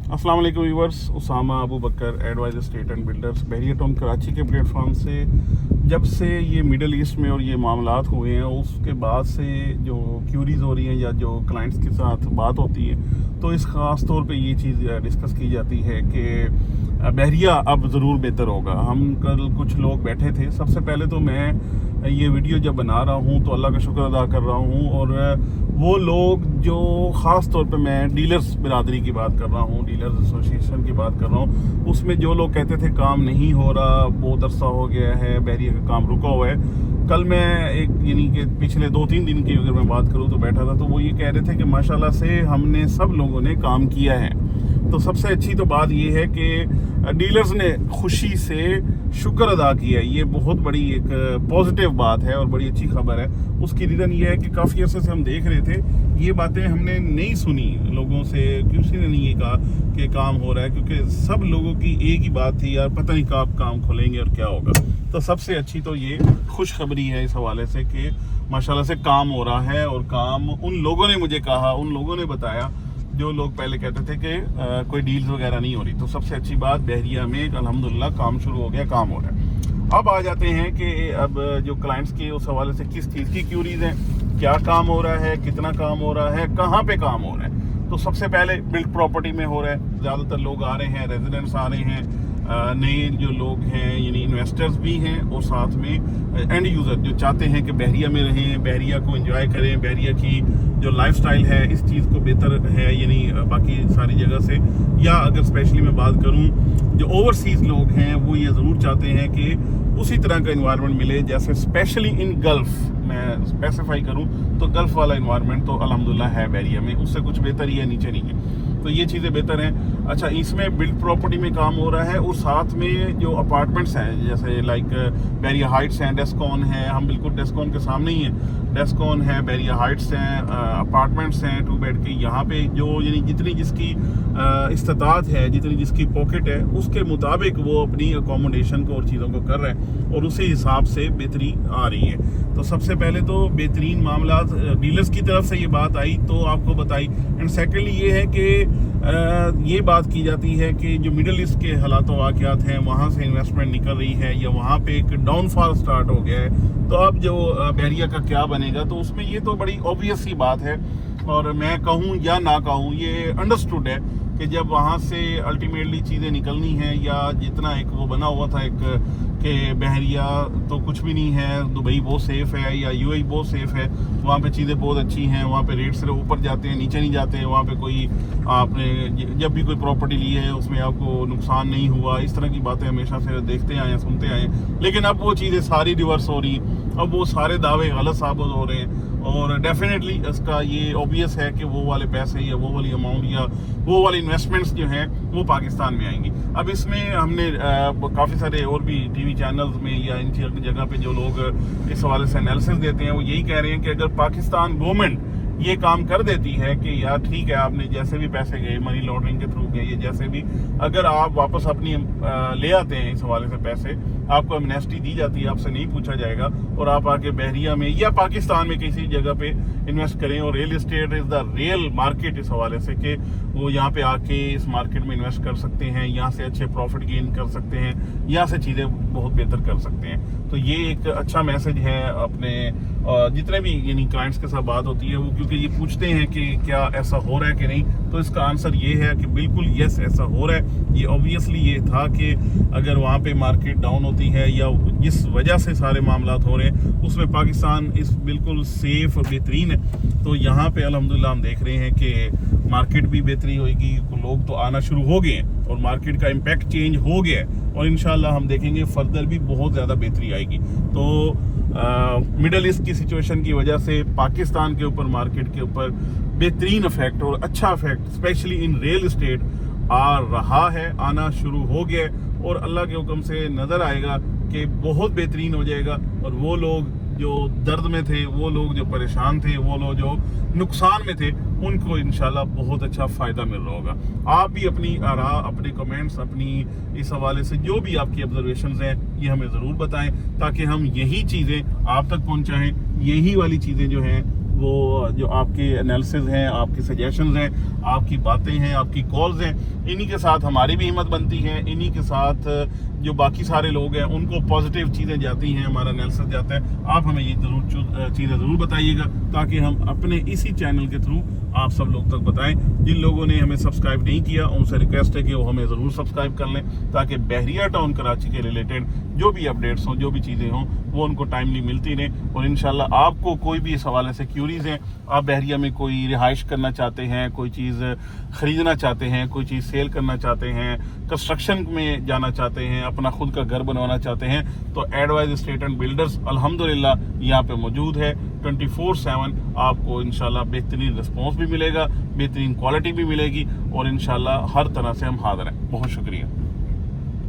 अस्सलाम वालेकुम viewers, Usama Abu Bakar advise estate and builders Bahria town Karachi के प्लेटफॉर्म से जब से ये मिडल ईस्ट में और ये मामलात हुए हैं उसके बाद से जो क्यूरीज हो रही हैं या जो क्लाइंट्स के साथ बात होती है तो इस ख़ास तौर पे ये चीज़ डिस्कस की जाती है कि बहरिया अब ज़रूर बेहतर होगा। हम कल कुछ लोग बैठे थे। सबसे पहले तो मैं ये वीडियो जब बना रहा हूँ तो अल्लाह का शुक्र अदा कर रहा हूँ, और वो लोग जो ख़ास तौर पे मैं डीलर्स बिरादरी की बात कर रहा हूँ, डीलर्स एसोसिएशन की बात कर रहा हूँ, उसमें जो लोग कहते थे काम नहीं हो रहा, बहुत अरसा हो गया है, बहरिया का काम रुका हुआ है। कल मैं एक यानी कि पिछले 2-3 दिन की अगर मैं बात करूँ तो बैठा था, तो वो ये कह रहे थे कि माशाल्लाह से हमने सब लोगों ने काम किया है। तो सबसे अच्छी तो बात ये है कि डीलर्स ने खुशी से शुक्र अदा किया। ये बहुत बड़ी एक पॉजिटिव बात है और बड़ी अच्छी खबर है। उसकी रीज़न ये है कि काफ़ी अर्से से हम देख रहे थे, ये बातें हमने नहीं सुनी लोगों से, किसी ने नहीं ये कहा कि काम हो रहा है, क्योंकि सब लोगों की एक ही बात थी, यार पता नहीं कब काम खोलेंगे और क्या होगा। तो सबसे अच्छी तो ये खुशखबरी है इस हवाले से कि माशाल्लाह से काम हो रहा है, और काम उन लोगों ने मुझे कहा, उन लोगों ने बताया जो लोग पहले कहते थे कि कोई डील्स वगैरह नहीं हो रही। तो सबसे अच्छी बात बहरिया में अल्हम्दुलिल्लाह काम शुरू हो गया, काम हो रहा है। अब आ जाते हैं कि अब जो क्लाइंट्स के उस हवाले से किस चीज़ की क्यूरीज हैं, क्या काम हो रहा है, कितना काम हो रहा है, कहाँ पे काम हो रहा है। तो सबसे पहले बिल्ड प्रॉपर्टी में हो रहा है, ज़्यादातर लोग आ रहे हैं, रेजिडेंट्स आ रहे हैं, नए जो लोग हैं यानी इन्वेस्टर्स भी हैं, और साथ में एंड यूज़र जो चाहते हैं कि बहरिया में रहें, बहरिया को एंजॉय करें, बहरिया की जो लाइफस्टाइल है इस चीज़ को बेहतर है यानी बाकी सारी जगह से। या अगर स्पेशली मैं बात करूं, जो ओवरसीज़ लोग हैं वो ये ज़रूर चाहते हैं कि उसी तरह का इन्वायरमेंट मिले जैसे स्पेशली इन गल्फ़, मैं स्पेसिफाई करूं तो गल्फ़ वाला इन्वायरमेंट तो अल्हम्दुलिल्लाह है बहरिया में, उससे कुछ बेहतर ही है, नीचे नहीं है। तो ये चीज़ें बेहतर हैं। अच्छा, इसमें बिल्ड प्रॉपर्टी में काम हो रहा है, और साथ में जो अपार्टमेंट्स हैं जैसे लाइक बहरिया हाइट्स हैं, डेस्कॉन है, हम बिल्कुल डेस्कॉन के सामने ही हैं, डेस्कॉन है, बहरिया हाइट्स हैं, अपार्टमेंट्स हैं 2 बेड के। यहाँ पे जो यानी जितनी जिसकी इस्तात है, जितनी जिसकी पॉकेट है, उसके मुताबिक वो अपनी अकोमोडेशन को और चीज़ों को कर रहे हैं, और उसी हिसाब से बेहतरी आ रही है। तो सबसे पहले तो बेहतरीन मामला डीलर्स की तरफ से ये बात आई तो आपको बताई। एंड सेकेंडली ये है कि ये बात की जाती है कि जो मिडल ईस्ट के हालात वाक़यात हैं वहाँ से इन्वेस्टमेंट निकल रही है, या वहाँ पे एक डाउनफॉल स्टार्ट हो गया है, तो अब जो बहरिया का क्या बनेगा। तो उसमें ये तो बड़ी ऑब्वियस सी बात है, और मैं कहूँ या ना कहूँ ये अंडरस्टूड है कि जब वहाँ से अल्टीमेटली चीज़ें निकलनी हैं, या जितना एक वो बना हुआ था एक कि बहरिया तो कुछ भी नहीं है, दुबई बहुत सेफ़ है या यूएई बहुत सेफ़ है, वहाँ पे चीज़ें बहुत अच्छी हैं, वहाँ पे रेट सिर्फ ऊपर जाते हैं, नीचे नहीं जाते हैं, वहाँ पे कोई आपने जब भी कोई प्रॉपर्टी ली है उसमें आपको नुकसान नहीं हुआ, इस तरह की बातें हमेशा से देखते आए हैं, सुनते आए हैं। लेकिन अब वो चीज़ें सारी रिवर्स हो रही, अब वो सारे दावे गलत साबित हो रहे हैं, और डेफिनेटली इसका ये ऑब्वियस है कि वो वाले पैसे या वो वाली अमाउंट या वो वाली इन्वेस्टमेंट्स जो हैं वो पाकिस्तान में आएंगी। अब इसमें हमने काफ़ी सारे और भी टीवी चैनल्स में या इन जगह पे जो लोग इस हवाले से एनालिसिस देते हैं वो यही कह रहे हैं कि अगर पाकिस्तान गवर्नमेंट ये काम कर देती है कि यार ठीक है, आपने जैसे भी पैसे गए मनी लॉन्ड्रिंग के थ्रू गए, ये जैसे भी अगर आप वापस अपनी ले आते हैं इस हवाले से पैसे, आपको एमनेस्टी दी जाती है, आपसे नहीं पूछा जाएगा, और आप आके बहरिया में या पाकिस्तान में किसी जगह पे इन्वेस्ट करें। और real estate is the real market इस हवाले से कि वो यहाँ पे आके इस मार्केट में इन्वेस्ट कर सकते हैं, यहाँ से अच्छे प्रॉफिट गेन कर सकते हैं, यहाँ से चीज़ें बहुत बेहतर कर सकते हैं। तो ये एक अच्छा मैसेज है अपने जितने भी यानी क्लाइंट्स के साथ बात होती है वो, क्योंकि ये पूछते हैं कि क्या ऐसा हो रहा है कि नहीं, तो इसका आंसर ये है कि बिल्कुल यस, ऐसा हो रहा है। ये ऑब्वियसली ये था कि अगर वहाँ पे मार्केट डाउन होती है या जिस वजह से सारे मामलात हो रहे हैं उसमें पाकिस्तान इस बिल्कुल सेफ और बेहतरीन है। तो यहाँ पे अल्हम्दुलिल्लाह हम देख रहे हैं कि मार्केट भी बेहतरी होगी, लोग तो आना शुरू हो गए हैं और मार्केट का इम्पैक्ट चेंज हो गया है, और इंशाल्लाह हम देखेंगे फर्दर भी बहुत ज़्यादा बेहतरी आएगी। तो मिडल ईस्ट की सिचुएशन की वजह से पाकिस्तान के ऊपर, मार्केट के ऊपर बेहतरीन इफेक्ट और अच्छा effect especially in real estate आ रहा है, आना शुरू हो गया है, और अल्लाह के हुक्म से नज़र आएगा कि बहुत बेहतरीन हो जाएगा। और वो लोग जो दर्द में थे, वो लोग जो परेशान थे, वो लोग जो नुकसान में थे, उनको इंशाल्लाह बहुत अच्छा फ़ायदा मिल रहा होगा। आप भी अपनी आरा, अपने कमेंट्स, अपनी इस हवाले से जो भी आपकी ऑब्जर्वेशंस हैं ये हमें ज़रूर बताएं, ताकि हम यही चीज़ें आप तक पहुंचाएं, यही वाली चीज़ें जो हैं وہ جو آپ کے انالیسز ہیں، آپ کی سجیشنز ہیں، آپ کی باتیں ہیں، آپ کی کالز ہیں، انہی کے ساتھ ہماری بھی ہمت بنتی ہے، انہی کے ساتھ جو باقی سارے لوگ ہیں ان کو پازیٹیو چیزیں جاتی ہیں، ہمارا انالیسز جاتا ہے. آپ ہمیں یہ چیزیں ضرور بتائیے گا تاکہ ہم اپنے اسی چینل کے تھرو آپ سب لوگ تک بتائیں. جن لوگوں نے ہمیں سبسکرائب نہیں کیا ان سے ریکویسٹ ہے کہ وہ ہمیں ضرور سبسکرائب کر لیں تاکہ بحریہ ٹاؤن کراچی کے ریلیٹڈ جو بھی اپڈیٹس ہوں، جو بھی چیزیں ہوں، وہ ان کو ٹائملی ملتی رہیں. اور انشاءاللہ آپ کو کوئی بھی اس حوالے سے کیوریز ہیں، آپ بحریہ میں کوئی رہائش کرنا چاہتے ہیں، کوئی چیز خریدنا چاہتے ہیں، کوئی چیز سیل کرنا چاہتے ہیں، کنسٹرکشن میں جانا چاہتے ہیں، اپنا خود کا گھر بنوانا چاہتے ہیں، تو ایڈوائز اسٹیٹ اینڈ بلڈرز الحمدللہ یہاں پہ موجود ہے. 24/7 آپ کو انشاءاللہ بہترین رسپانس بھی ملے گا، بہترین کوالٹی بھی ملے گی، اور انشاءاللہ ہر طرح سے ہم حاضر ہیں. بہت شکریہ.